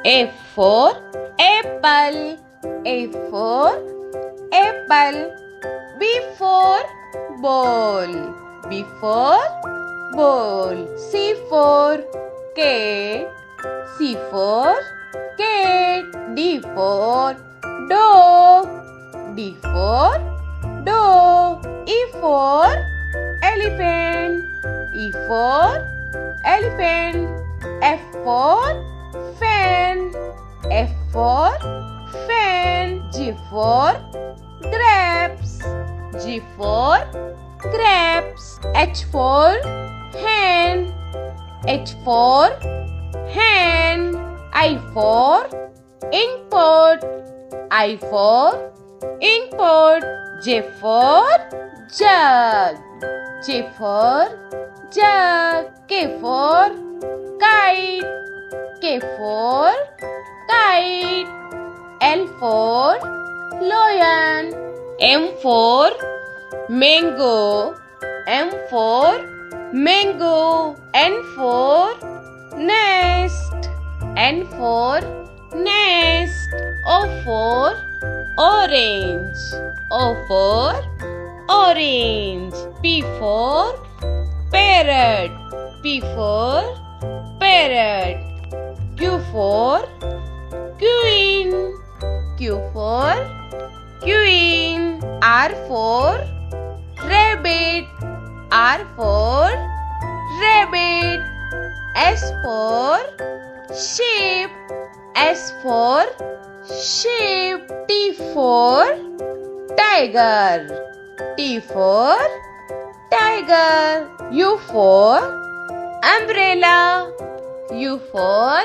A for apple. A for apple. B for ball. B for ball. C for cat. C for cat. D for dog. D for dog. E for elephant. E for elephant. F for fan. F for fan. G for grapes. G for grapes. H for hen. H for hen. I for inkpot. I for inkpot. J for jug. J for jug. K for kite. K for kite. L for lion. M for mango. M for mango. N for nest. N for nest. O for orange. O for orange. P for parrot. P for parrot. Q for queen. Q for queen. R for rabbit. R for rabbit. S for sheep. S for sheep. T for tiger. T for tiger. U for umbrella. U for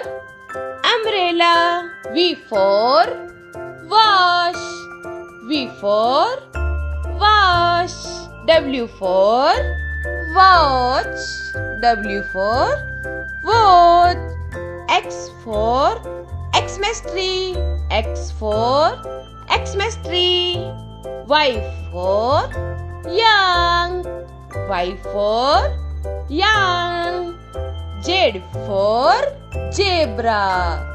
umbrella. V for wash. V for wash. W for watch. W for watch. X for Xmas tree. X for Xmas tree. Y for young. Y for young. Z for zebra.